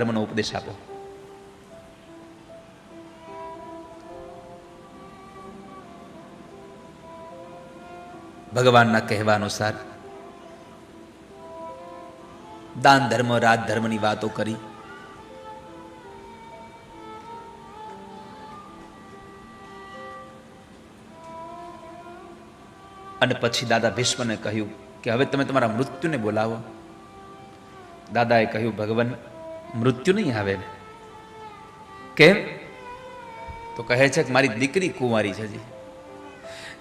ધર્મનો ઉપદેશ આપો. ભગવાનના કહેવા અનુસાર દાન ધર્મ રાજ ધર્મની વાતો કરી. અને પછી દાદા ભીષ્મને કહ્યું કે હવે તમે તમારા મૃત્યુને બોલાવો. દાદાએ કહ્યું ભગવાન મૃત્યુ નહીં આવે. કેમ? તો કહે છે કે મારી દીકરી કુંવારી છે.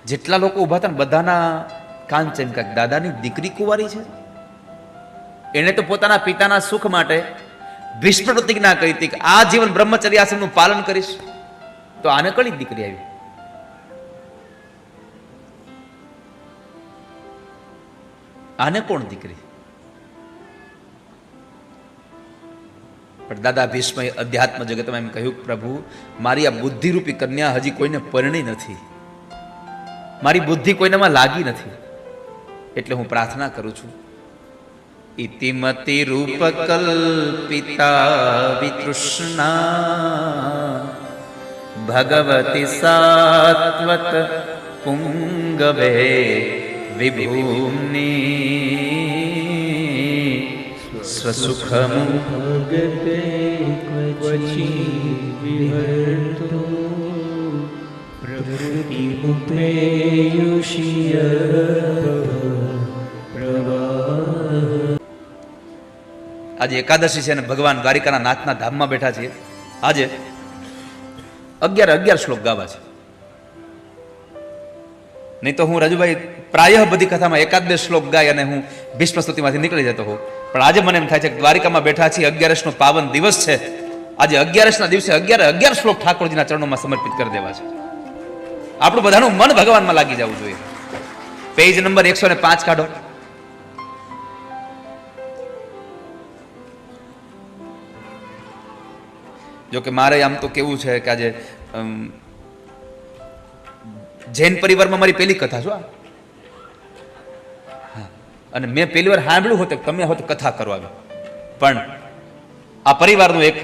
જેટલા લોકો ઉભા હતા ને બધાના કાન ચમક્યા. દાદાની દીકરી કુંવારી છે. એને તો પોતાના પિતાના સુખ માટે ભીષ્મ પ્રતિજ્ઞા કરી હતી કે આ જીવન બ્રહ્મચર્ય આશ્રમનું પાલન કરીશ. તો આને કઈ દીકરી આવી? આને કોણ દીકરી? પણ દાદા ભીષ્મએ અધ્યાત્મ જગતમાં એમ કહ્યું, પ્રભુ મારી આ બુદ્ધિરૂપી કન્યા હજી કોઈને પરણી નથી, મારી બુદ્ધિ કોઈનામાં લાગી નથી, એટલે હું પ્રાર્થના કરું છું. ઇતિમતિ રૂપ કલ્પિતા વિતૃષ્ણા ભગવતી સાત્વત પુંગવે વિભૂમ્ની સ્વસુખમુ ભગતે ક્વચી વિહર્તો પ્રકૃતિ મુક્તેયુષિય પ્રવાહ. આજે એકાદશી છે અને ભગવાન દ્વારિકાના નાથના ધામમાં બેઠા છીએ. આજે 11 શ્લોક ગાવા છે. નહીં તો હું રાજુભાઈ પ્રાયઃ બધી કથામાં 1-2 શ્લોક ગાય અને હું ભીષ્મ સ્તુતિમાંથી નીકળી જતો હોઉં. પણ આજે મને એમ થાય છે કે દ્વારિકામાં બેઠા છીએ, 11નો પાવન દિવસ છે. આજે 11ના દિવસે 11 શ્લોક ઠાકોરજીના ચરણોમાં સમર્પિત કરી દેવા છે. આપણું બધાનું મન ભગવાનમાં લાગી જવું જોઈએ. પેજ નંબર 105 કાઢો. જો કે મારે આમ તો કેવું છે કે આજે જૈન પરિવારમાં મારી પહેલી કથા છો. અને મેં પહેલી વાર સાંભળ્યું હોત તમે હોત કથા કરો આવે. પણ આ પરિવારનું એક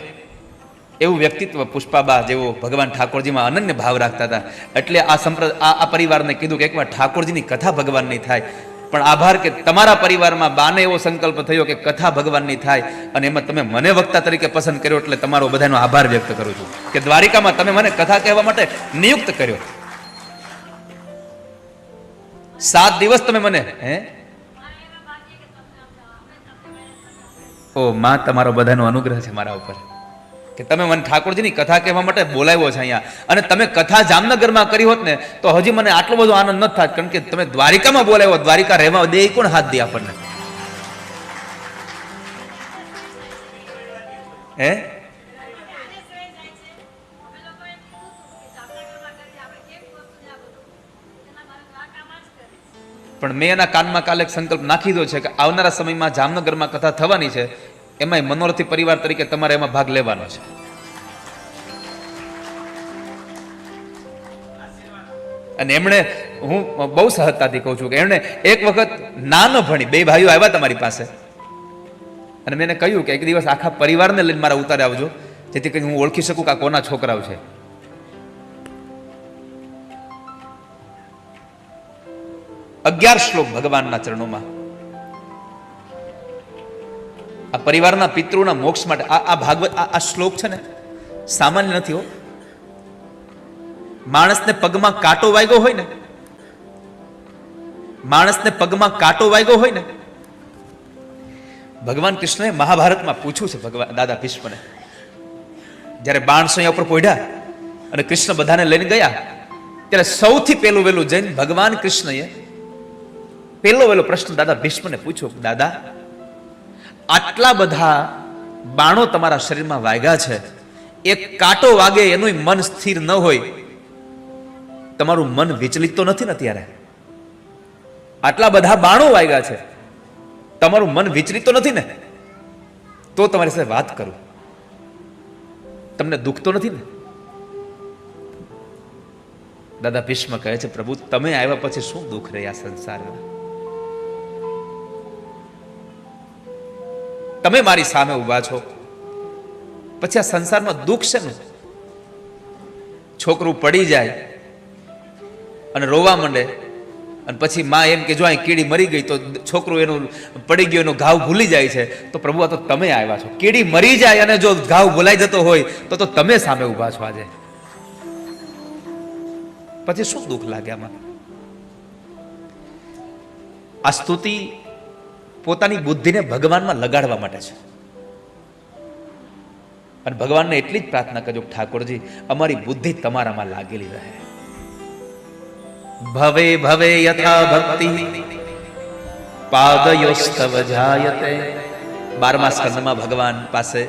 એવું વ્યક્તિત્વ, પુષ્પાબા જેવો ભગવાન ઠાકોરજીમાં અનન્ય ભાવ રાખતા હતા. એટલે આ પરિવારને કીધું કે એકવાર ઠાકોરજીની કથા ભગવાનની થાય. પણ આભાર કે તમારા પરિવારમાં બાને એવો સંકલ્પ થયો કે કથા ભગવાનની થાય અને એમાં તમે મને વક્તા તરીકે પસંદ કર્યો. એટલે તમારો બધાનો આભાર વ્યક્ત કરું છું કે દ્વારિકામાં તમે મને કથા કહેવા માટે નિયુક્ત કર્યો. 7 દિવસ તમે મને ઓ માં, તમારો બધાનો અનુગ્રહ છે મારા ઉપર કે તમે મને ઠાકોરજીની કથા કહેવા માટે બોલાવ્યો છે અહીંયા. અને તમે કથા જામનગરમાં કરી હોત ને તો હજી મને આટલો બધો આનંદ ન થાત. કારણ કે તમે દ્વારિકામાં બોલાવ્યો. દ્વારિકા રહેવા દે કોણ હાથ દે આપણને? પણ મેં એના કાનમાં કાલે એક સંકલ્પ નાખી દો છે કે આવનારા સમયમાં જામનગરમાં કથા થવાની છે, એમાં મનોરથી પરિવાર તરીકે તમારે એમાં ભાગ લેવાનો છે. અને એમણે, હું બહુ સહજતાથી કહું છું કે એમણે એક વખત ના ન ભણી, 2 ભાઈઓ આવ્યા તમારી પાસે અને મેં એને કહ્યું કે એક દિવસ આખા પરિવારને લઈને મારા ઉતારે આવજો, જેથી કરીને હું ઓળખી શકું કે આ કોના છોકરાઓ છે. અગિયાર શ્લોક ભગવાનના ચરણોમાં. આ પરિવારના પિતૃના મોક્ષ માટે આ ભાગવત, આ શ્લોક છે ને સામાન્ય નથી હો. માણસને પગમાં કાંટો વાગ્યો હોય ને, માણસને પગમાં કાંટો વાગ્યો હોય ને, ભગવાન કૃષ્ણએ મહાભારતમાં પૂછ્યું છે ભગવાન દાદા ભીષ્મને. જ્યારે બાણસૈયા ઉપર પોઢ્યા અને કૃષ્ણ બધાને લઈને ગયા ત્યારે સૌથી પહેલું વહેલું જઈને ભગવાન કૃષ્ણએ પહેલો વહેલો પ્રશ્ન દાદા ભીષ્મને પૂછ્યો, દાદા આટલા બધા બાણો તમારા શરીરમાં વાગ્યા છે, એક કાંટો વાગે એનું મન સ્થિર ન હોય, તમારું મન વિચલિત તો નથી ને? ત્યારે આટલા બધા બાણો વાગ્યા છે, તમારું મન વિચલિત તો નથી ને? તો તમારી સાથે વાત કરું, તમને દુઃખ તો નથી ને? દાદા ભીષ્મ કહે છે, પ્રભુ તમે આવ્યા પછી શું દુઃખ રહ્યા સંસારમાં? તમે મારી સામે ઉભા છો, પછી આ સંસારમાં દુઃખ છે ને. છોકરું પડી જાય અને રોવા માંડે અને પછી માં એમ કે જો અહીં કીડી મરી ગઈ તો છોકરું એનું પડી ગયું એનો ઘાવ ભૂલી જાય છે. તો પ્રભુ આ તો તમે આવ્યા છો. કીડી મરી જાય અને જો ઘાવ ભૂલાઈ જતો હોય તો તમે સામે ઊભા છો આજે. પછી શું દુઃખ લાગે આમાં? આ સ્તુતિ પોતાની બુદ્ધિને ભગવાનમાં લગાડવા માટે છે. અને ભગવાનને એટલી જ પ્રાર્થના કરજો, ઠાકોરજી અમારી બુદ્ધિ તમારામાં લાગેલી રહે. ભવે ભવે યથા ભક્તિ પાદયોસ્તવ જાયતે. 12મા સ્કંદમાં ભગવાન પાસે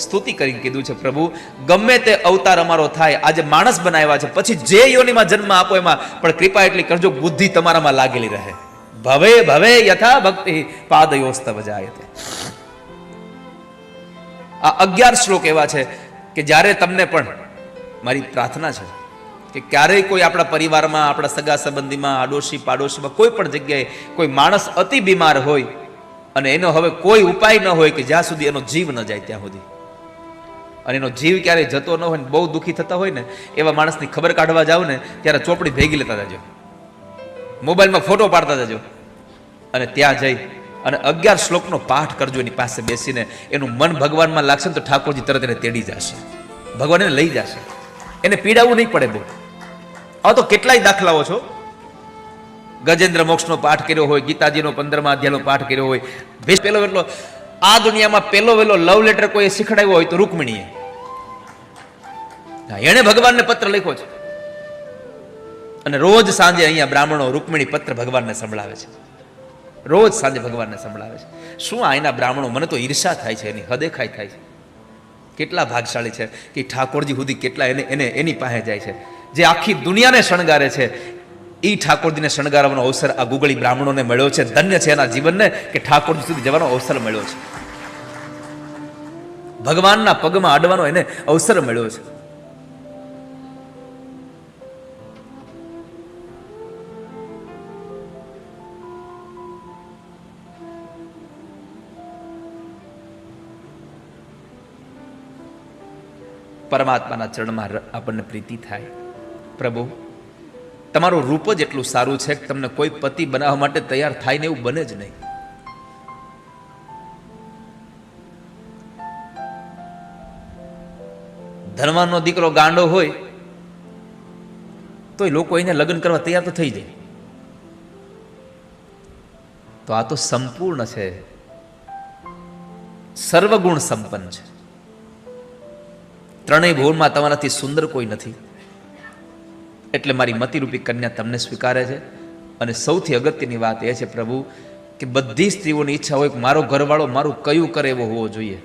સ્તુતિ કરીને કીધું છે, પ્રભુ ગમે તે અવતાર અમારો થાય, આજે માણસ બનાવ્યા છે, પછી જે યોનિમાં જન્મ આપો એમાં પણ કૃપા એટલી કરજો બુદ્ધિ તમારામાં લાગેલી રહે. ભવે ભવે યથા ભક્તિ પાદયોસ્તવ જાયતે. આ 11 શ્લોક એવા છે કે જ્યારે તમને પણ મારી પ્રાર્થના છે કે ક્યારેય કોઈ આપણા પરિવારમાં, આપણા સગા સંબંધીમાં, આડોશી પાડોશીમાં કોઈ પણ જગ્યાએ કોઈ માણસ અતિ બીમાર હોય અને એનો હવે કોઈ ઉપાય ન હોય કે જ્યાં સુધી એનો જીવ ન જાય ત્યાં સુધી, અને એનો જીવ ક્યારેય જતો ન હોય ને બહુ દુઃખી થતા હોય ને એવા માણસની ખબર કાઢવા જાવ ને ત્યારે ચોપડી ભેગી લેતા જજો, મોબાઈલમાં ફોટો પાડતા જજો અને ત્યાં જઈ અને 11 શ્લોકનો પાઠ કરજો. એની પાસે બેસીને એનું મન ભગવાનમાં લાગશે ને તો ઠાકોરજી તરત એને તેડી જશે, ભગવાન એને લઈ જશે, એને પીડાવવું નહીં પડે. બહુ આ તો કેટલાય દાખલાઓ છો. ગજેન્દ્ર મોક્ષનો પાઠ કર્યો હોય, ગીતાજીનો 15મા અધ્યાયનો પાઠ કર્યો હોય. પેલો એટલો આ દુનિયામાં પેલો વેલો લવ લેટર કોઈ શીખડાવ્યો હોય તો રૂકમિણીએ. એણે ભગવાનને પત્ર લખ્યો છે અને રોજ સાંજે અહીંયા બ્રાહ્મણો રૂકમિણી પત્ર ભગવાનને સંભળાવે છે. રોજ સાંજે ભગવાનને સંભળાવે છે. શું આ એના બ્રાહ્મણો, મને તો ઈર્ષા થાય છે, એની હદેખાઈ થાય છે. કેટલા ભાગશાળી છે કે ઠાકોરજી સુધી કેટલા એની પાસે જાય છે. જે આખી દુનિયાને શણગારે છે એ ઠાકોરજીને શણગારવાનો અવસર આ ગુગળી બ્રાહ્મણોને મળ્યો છે. ધન્ય છે એના જીવનને કે ઠાકોરજી સુધી જવાનો અવસર મળ્યો છે, ભગવાનના પગમાં અડવાનો એને અવસર મળ્યો છે. પરમાત્માના ચરણમાં આપણને પ્રીતિ થાય. પ્રભુ તમારું રૂપ જ એટલું સારું છે કે તમને કોઈ પતિ બનાવવા માટે તૈયાર થાય ને એવું બને જ નહીં. ધનવાનનો દીકરો ગાંડો હોય તો લોકો એને લગ્ન કરવા તૈયાર તો થઈ જાય. તો આ તો સંપૂર્ણ છે, સર્વગુણ સંપન્ન છે. ત્રણેય ભુવનમાં તમારાથી સુંદર કોઈ નથી. એટલે મારી મતિરૂપી કન્યા તમને સ્વીકારે છે. અને સૌથી અગત્યની વાત એ છે પ્રભુ કે બધી સ્ત્રીઓની ઈચ્છા હોય કે મારો ઘરવાળો મારું કયું કરે એવો હોવો જોઈએ,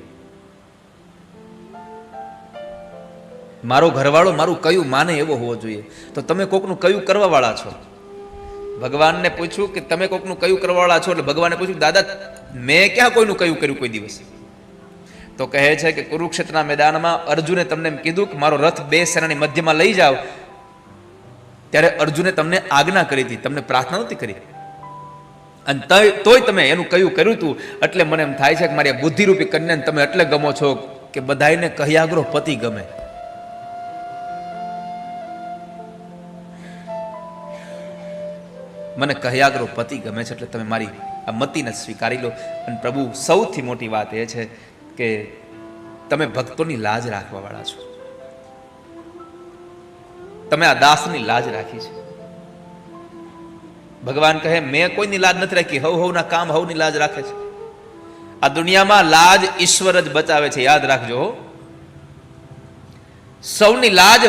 મારો ઘરવાળો મારું કયું માને એવો હોવો જોઈએ. તો તમે કોકનું કયું કરવા વાળા છો? ભગવાનને પૂછ્યું કે તમે કોકનું કયું કરવા વાળા છો, એટલે ભગવાને પૂછ્યું દાદા મેં ક્યાં કોઈનું કયું કર્યું કોઈ દિવસ? તો કહે છે કે કુરુક્ષેત્રના મેદાનમાં અર્જુને તમને એમ કીધું કે મારો રથ 2 સેનાની મધ્યમાં લઈ જાઓ, ત્યારે અર્જુને તમને આજ્ઞા કરી હતી, તમને પ્રાર્થના નહોતી કરી. અને તોય તમે એનું કયું કર્યું હતું. એટલે મને એમ થાય છે કે મારી બુદ્ધિરૂપી કન્યાને તમે એટલે ગમો છો કે બધાને કહ્યાગ્રો પતિ ગમે. મને કહ્યાગ્રો પતિ ગમે છે એટલે તમે મારી આ મતિને સ્વીકારી લો. અને પ્રભુ સૌથી મોટી વાત એ છે કે તમે ભક્તોની લાજ રાખવા વાળા છો. તમે આ દાસની લાજ રાખી છે. ભગવાન કહે મેં કોઈની લાજ નથી રાખી, હવના કામ હવની લાજ રાખે છે. આ દુનિયામાં લાજ ઈશ્વર જ બચાવે છે, યાદ રાખજો. સૌની લાજ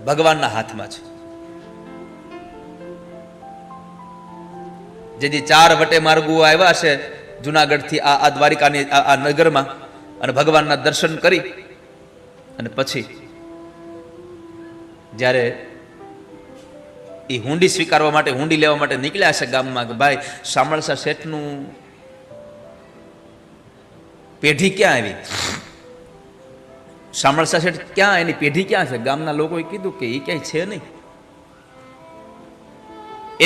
ભગવાનના હાથમાં છે. જે 4 વટે માર્ગો આવ્યા છે જુનાગઢથી આ દ્વારિકાની આ નગરમાં, અને ભગવાનના દર્શન કરી અને પછી જ્યારે એ હુંડી સ્વીકારવા માટે, હુંડી લેવા માટે નીકળ્યા છે ગામમાં કે ભાઈ શામળસા શેઠનું પેઢી ક્યાં આવી, શામળસા શેઠ ક્યાં, એની પેઢી ક્યાં છે? ગામના લોકોએ કીધું કે એ ક્યાંય છે નહીં.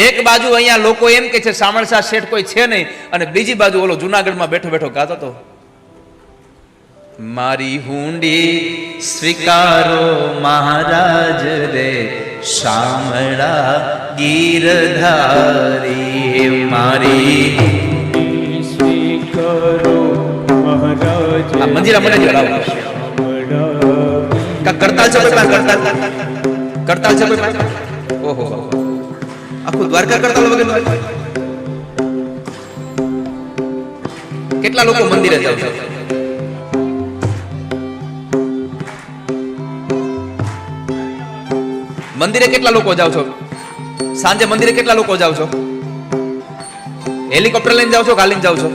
એક બાજુ અહીંયા લોકો એમ કે છે શામળસા શેઠ કોઈ છે નહીં, અને બીજી બાજુ ઓલો જુનાગઢમાં બેઠો બેઠો ગાતો હતો મારી હુંડી સ્વીકારો મહારાજ રે, શામળા ગીરધારી. મારી સ્વીકારો મહારાજ આ મંદિરા મને જો લાવો. કા કરતાલ છે કોઈ પાસે? કરતાલ છે કોઈ પાસે? ઓહો, આખું દ્વારકા કરતાલ વગર. કેટલા લોકો મંદિરે જાવ છો? મંદિરે કેટલા લોકો જાવ છો? સાંજે મંદિરે કેટલા લોકો જાવ છો? હેલિકોપ્ટર લઈને જાવ છો, ગાલીને જાવ છો?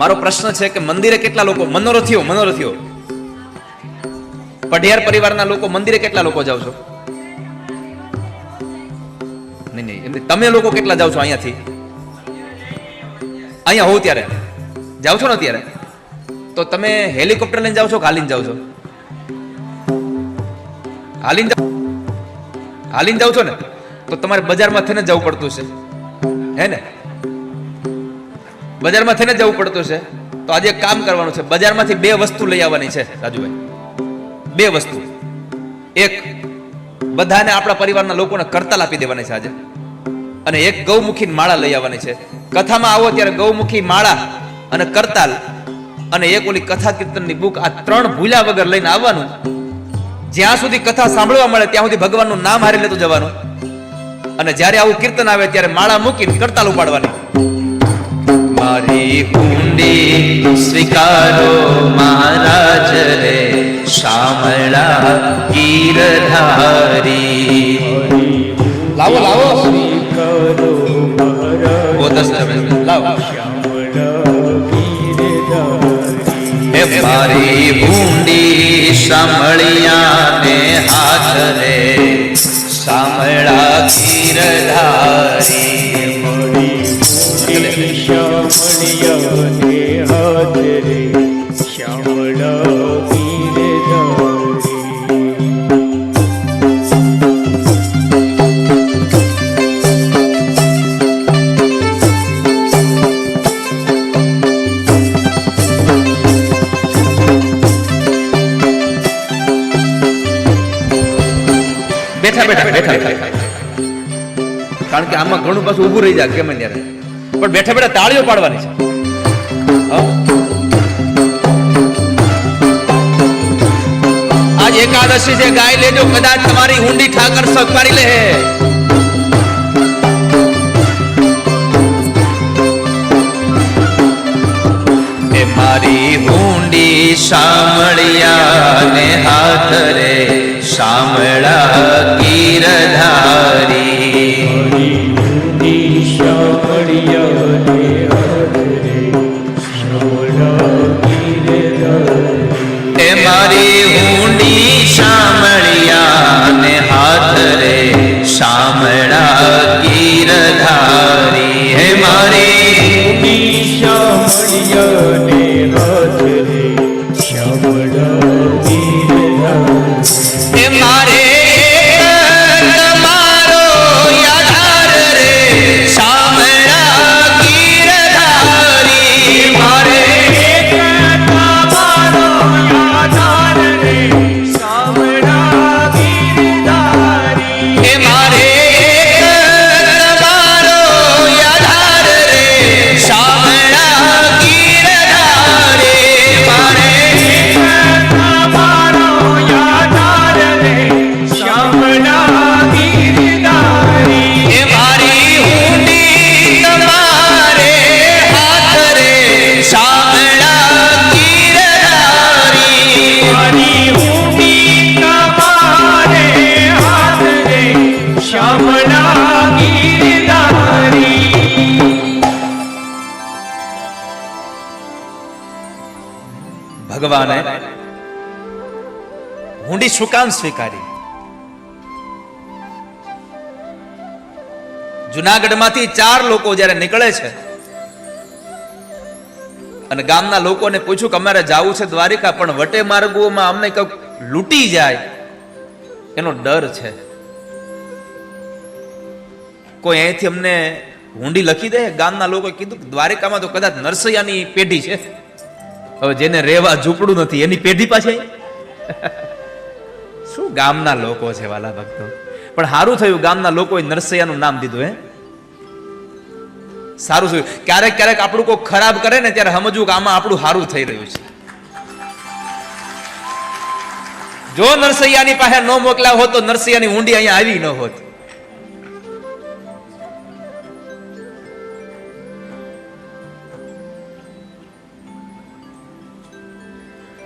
મારો પ્રશ્ન છે કે મંદિરે કેટલા લોકો, મનોરથીઓ પઢિયાર પરિવારના લોકો મંદિરે કેટલા લોકો જાવ છો? નહીં, એમ તમે લોકો કેટલા જાવ છો અહીંયાથી? અહીંયા હોવ ત્યારે જાવ છો ને અત્યારે? તો તમે હેલિકોપ્ટર લઈને જાવ છો, હાલીને જાવ છો? હાલીને જાવ છો ને? તો તમારે બજારમાં થઈને જવું પડતું છે, હે ને? બજારમાં થઈને જવું પડતું છે. તો આજે એક કામ કરવાનું છે, બજારમાંથી 2 વસ્તુ લઈ આવવાની છે રાજુભાઈ. 2 વસ્તુ. એક, બધાને આપણા પરિવારના લોકોને કરતાલ આપી દેવાની છે આજે. અને એક ગૌમુખી માળા લઈ આવવાની છે. કથામાં આવો ત્યારે ગૌમુખી માળા અને કરતાલ અને એક ઓલી કથા કીર્તનની બુક, આ 3 ભૂલ્યા વગર લઈને આવવાનું. જ્યાં સુધી કથા સાંભળવા મળે ત્યાં સુધી ભગવાનનું નામ હારી લેતું જવાનું. અને જ્યારે આવું કીર્તન આવે ત્યારે માળા મૂકીને કરતાલ ઉપાડવાની. મારી હુંડી સ્વીકારો મહારાજ રે, શામળા ગીરધારી. લાવો સ્વીકારો મહારાજ લાવો. ગીરધારી. હે મારી હુંડી શામળિયાને હાથ રે, શામળા ગીરધારી. શ્યામળિયાને હાથ રે, શ્યામળા ગીરધારી. બેઠા. કારણ કે આમાં ઘણું પાછું ઊભું રહી જાય કેમ ત્યારે, પણ બેઠા તાળીઓ પાડવાની છે. આજ એકાદશી છે, ગાય લેજો, કદાચ તમારી હુંડી ઠાકર સ્વીકારી લે. એ મારી હુંડી શામળિયાને હાથ રે, શામળા ગીરધારી. શ્યામળિયાને હાથ રે, શ્યામળા ગીરધારી. એ મારી હુંડી શામળિયાને હાથ રે, શામળા ગીરધારી. હે મારી શ્યામળિયાને હાથ રે, શ્યામળા ગીરધારી. એ મારે તમારો આધાર રે, શામળા ગીરધારી. મારે તમારો આધાર રે, શામળા ગીરધારી. એ મારે તમારો આધાર રે, શામળા ગીરધારી. મારે તમારો આધાર રે, શ્યામળા ગીરધારી. એ મારી હુંડી તમારે હાથ રે, શામળા ગીરધારી. મારી હુંડી તમારે હાથ રે, શ્યામળા ગીરધારી. ભગવાને હુંડી શું કામ સ્વીકારી? જુનાગઢમાંથી 4 લોકો જ્યારે નીકળે છે અને ગામના લોકોને પૂછ્યું કે અમારે જાવું છે દ્વારિકા, પણ વટે માર્ગોમાં અમને કંઈક લૂંટી જાય એનો ડર છે. કોઈ અહીંથી અમને હુંડી લખી દે? ગામના લોકોએ કીધું કે દ્વારિકામાં તો કદાચ નરસૈયાની પેઢી છે. હવે જેને રહેવા ઝૂંપડું નથી એની પેઢી પાછી શું ગામના લોકો છે વાલા ભક્તો. પણ સારું થયું ગામના લોકોએ નરસૈયાનું નામ દીધું. સારું થયું. ક્યારેક ક્યારેક આપણું કોઈ ખરાબ કરે ને ત્યારે સમજવું કે આમાં આપણું સારું થઈ રહ્યું છે. જો નરસૈયાની પાસે ન મોકલ્યા હોત તો નરસૈયાની ઊંડી અહીંયા આવી ન હોત.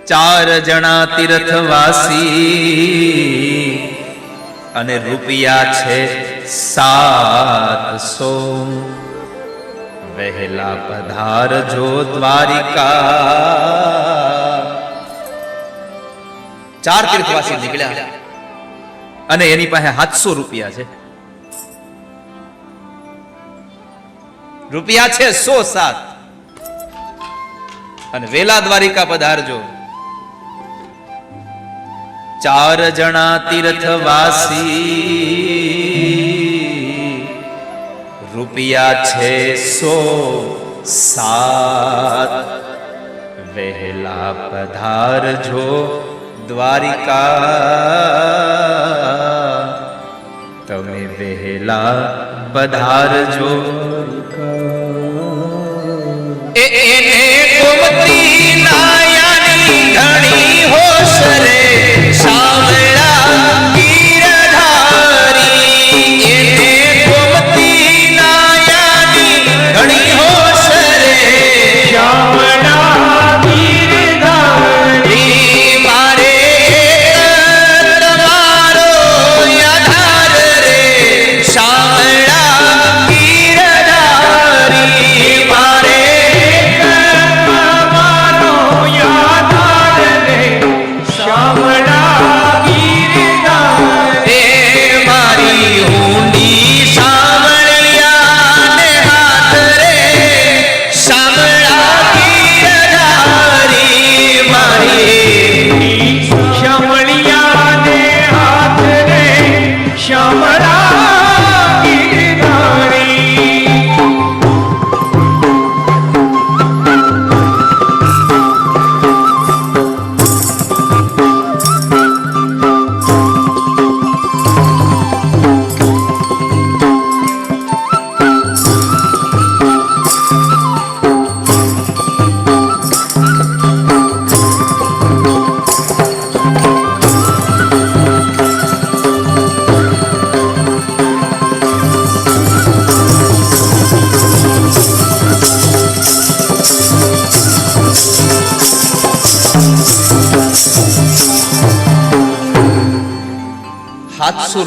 ચાર જણા તીર્થવાસી અને રૂપિયા છે 700. વહેલા પધારજો દ્વારિકા. 4 તીર્થવાસી નીકળ્યા અને એની પાસે 700 રૂપિયા છે. રૂપિયા છે 107 અને વેલા દ્વારિકા પધારજો. 4 જણા તીર્થવાસી રૂપિયા છે 107. વહેલા પધારજો દ્વારિકા. તમે વહેલા પધારજો. એને ગોમતી નાયાની ઘણી હોશ રે સાવળા ગીરધારી. એને ગોમતી નાયાની ઘણી હોશ રે શ્યામળા ગીરધારી. મારે તમારો આધાર રે સાવળા ગીરધારી. મારે તમારો યાદ રે શ્યામળા ગીરધારી. એ મારી ઊંડી સાવળિયાને હાથ રે સાવળા ગીરધારી. મારી શ્યામળિયાને હાથ રે શ્યામળા ગીરધારી.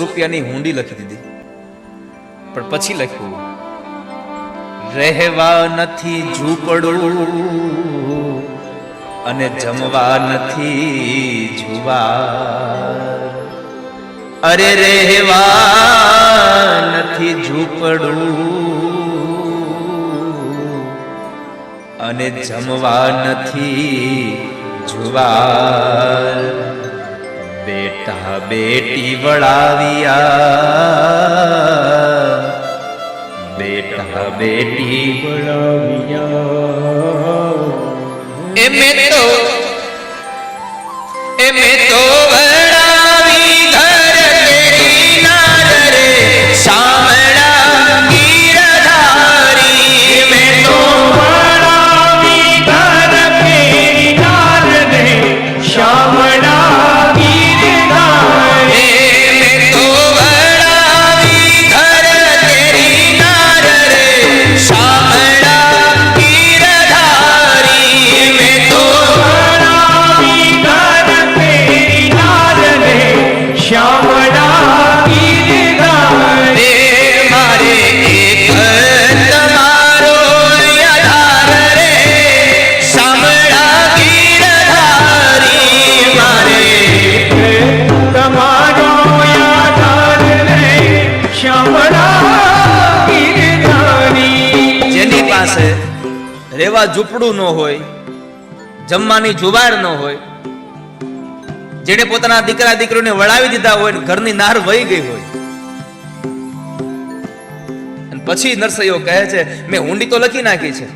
રૂપિયાની હુંડી લખી દીધી. પણ પછી લખ્યું રહેવા નથી ઝૂંપડું અને જમવા નથી જુવાર. અરે રહેવા નથી ઝૂંપડું અને જમવા નથી જુવાર. બેટા બેટી વળાવ્યા. બેટા બેટી વળાવ્યા. એમે તો વળાવી ઘર કેરી નાર રે સાવળા ગીરધારી. મેં તો વળાવી ઘર કેરી નાર રે શ્યામળા ગીરધારી. મેં તો વળાવી ઘર કેરી નાર રે સાવળા ગીરધારી. મેં તો વળાવી ઘર કેરી નાર રે શ્યામળા ગીરધારી. મારે એક તમારો આધાર રે સાવળા ગીરધારી. મારે તમારો યાદ રે શ્યામળા ગીરધારી. જેની પાસે રેવા ઝૂંપડું ન હોય, જમવાની જુવાર ન હોય, જેને પોતાના દીકરા દીકરીઓને વળાવી દીધા હોય, ઘરની નાર વહી ગઈ હોય, પછી નરસૈયો કહે છે મેં ઊંડી તો લખી નાખી છે